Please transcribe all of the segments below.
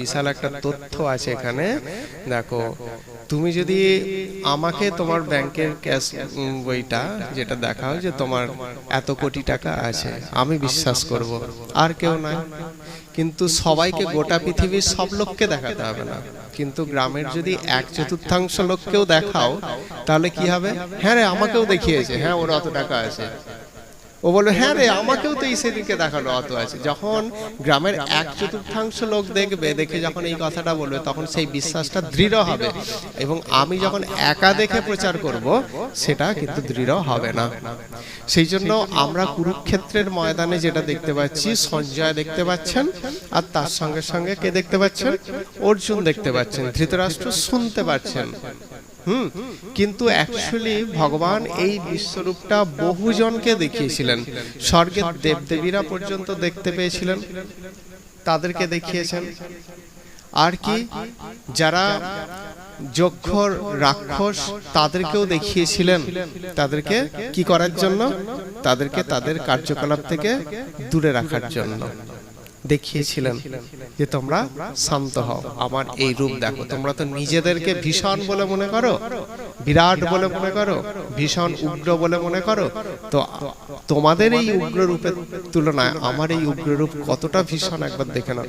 বিশাল একটা তথ্য আছে এখানে। দেখো, তুমি যদি আমাকে তোমার ব্যাংকের ক্যাশ বইটা যেটা দেখাও যে তোমার এত কোটি টাকা আছে, আমি বিশ্বাস করব, আর কেউ নয়। কিন্তু সবাইকে, গোটা পৃথিবীর সব লোককে দেখাতে হবে না। কিন্তু গ্রামের যদি 1/4 লোককেও দেখাও, তাহলে কি হবে? হ্যাঁ রে, আমাকেও দেখিয়েছে, হ্যাঁ ওর অত টাকা আছে। ও বলবে হ্যাঁ রে, আমাকেও তো এই সেদিকে দেখালো অত আছে। যখন গ্রামের 1/4 লোক দেখবে, দেখে যখন এই কথাটা বলবে, তখন সেই বিশ্বাসটা দৃঢ় হবে। এবং আমি যখন একা দেখে প্রচার করব, সেটা কিন্তু দৃঢ় হবে না। সেই জন্য আমরা কুরুক্ষেত্রের ময়দানে যেটা দেখতে পাচ্ছি, সঞ্জয় দেখতে পাচ্ছেন, আর তার সঙ্গে সঙ্গে কে দেখতে পাচ্ছেন? অর্জুন দেখতে পাচ্ছেন। ধৃতরাষ্ট্র শুনতে পাচ্ছেন। কিন্তু অ্যাকচুয়ালি ভগবান এই বিশ্বরূপটা বহুজনকে দেখিয়েছিলেন। স্বর্গের দেবদেবীরা পর্যন্ত দেখতে পেয়েছিলেন, তাদেরকে দেখিয়েছেন। আর কি, যারা যক্ষ রাক্ষস, তাদেরকেও দেখিয়েছিলেন। তাদেরকে কি করার জন্য? তাদেরকে তাদের কার্যকলাপ থেকে দূরে রাখার জন্য দেখিয়েছিলেন যে তোমরা শান্ত হও, আমার এই রূপ দেখো। তোমরা তো নিজেদেরকে ভীষণ বলে মনে করো, বিরাট বলে মনে করো, ভীষণ উগ্র বলে মনে করো। তো তোমাদের এই উগ্র রূপের তুলনায় আমার এই উগ্র রূপ কতটা ভীষণ একবার দেখে নাও।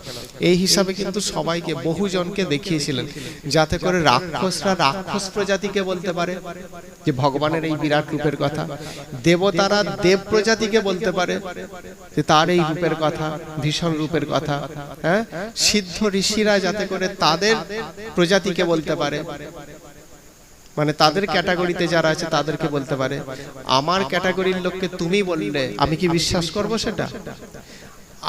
এই হিসাবে কিন্তু সবাইকে, বহুজনকে দেখিয়েছিলেন, যাতে করে রাক্ষসরা রাক্ষস প্রজাতিকে বলতে পারে যে ভগবানের এই বিরাট রূপের কথা। দেবতারা দেব প্রজাতিকে বলতে পারে যে তার এই রূপের কথা, ভীষণ রূপের কথা। হ্যাঁ, সিদ্ধ ঋষিরা যাতে করে তাদের প্রজাতিকে বলতে পারে, মানে তাদের ক্যাটাগরিতে যারা আছে তাদেরকে বলতে পারে। আমার ক্যাটাগরির লোককে তুমি বললে আমি কি বিশ্বাস করব? সেটা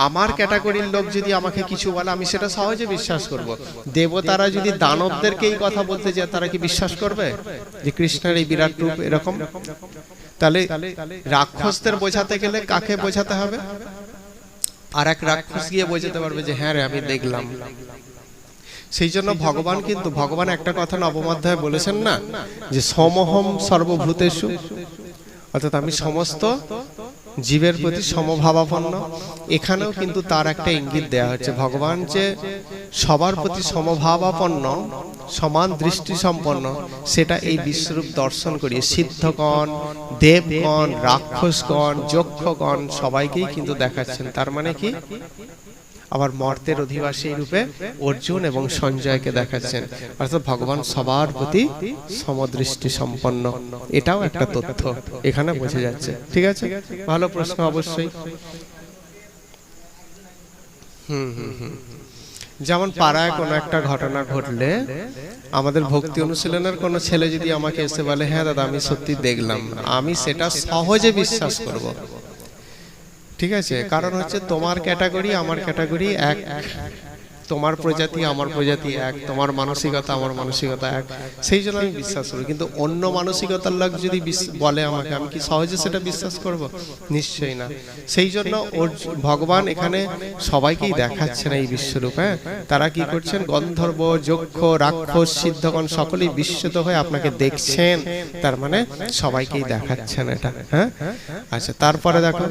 আমার ক্যাটাগরির লোক যদি আমাকে কিছু বলে, আমি সেটা সহজে বিশ্বাস করব। দেবতারা যদি দানবদেরকে এই কথা বলতে যায়, তারা কি বিশ্বাস করবে যে কৃষ্ণের এই বিরাট রূপ এরকম? তাহলে রাক্ষসদের বোঝাতে গেলে কাকে বোঝাতে হবে? আর এক রাক্ষস গিয়ে বোঝাতে পারবে যে হ্যাঁ রে, আমি দেখলাম। সেই জন্য ভগবান কিন্তু, ভগবান একটা কথা নবম অধ্যায়ে বলেছেন না, যে সমহম সর্বভূতেষু, অর্থাৎ আমি সমস্ত জীবের প্রতি সমভাবাপন্ন। এখানেও কিন্তু তার একটা ইঙ্গিত দেয়া হচ্ছে, ভগবান যে সবার প্রতি সমভাবাপন্ন, সমান দৃষ্টি সম্পন্ন, সেটা এই বিশ্বরূপ দর্শন করিয়ে সিদ্ধগণ, দেবগণ, রাক্ষসগণ, যক্ষগণ সবাইকেই কিন্তু দেখাচ্ছেন। তার মানে কি? আবার মর্তের অধিবাসী রূপে অর্জুন এবং সঞ্জয়কে দেখাচ্ছেন। অর্থাৎ ভগবান সবার প্রতি সমদৃষ্টি সম্পন্ন। এটাও একটা তথ্য এখানে বোঝা যাচ্ছে। ঠিক আছে, ভালো প্রশ্ন অবশ্যই। যেমন পাড়ায় কোনো একটা ঘটনা ঘটলে, আমাদের ভক্তি অনুশীলনের কোনো ছেলে যদি আমাকে এসে বলে হ্যাঁ দাদা আমি সত্যি দেখলাম, আমি সেটা সহজে বিশ্বাস করব। ঠিক আছে, কারণ হচ্ছে তোমার ক্যাটাগরি আমার ক্যাটাগরি এক, তোমার প্রজাতি আমার প্রজাতি এক, তোমার মানসিকতা আমার মানসিকতা এক, সেই জন্য আমি বিশ্বাস করি। কিন্তু অন্য মানসিকতার লোক যদি বলে আমাকে, আমি কি সহজে সেটা বিশ্বাস করব? নিশ্চয়ই না। সেই জন্য ভগবান এখানে সবাইকেই দেখাচ্ছেন এই বিশ্বরূপ। হ্যাঁ, তারা কি করছেন? গন্ধর্ব, যক্ষ, রাক্ষস, সিদ্ধগণ সকলেই বিস্মিত হয়ে আপনাকে দেখছেন। তার মানে সবাইকেই দেখাচ্ছেন এটা। হ্যাঁ, আচ্ছা, তারপরে দেখো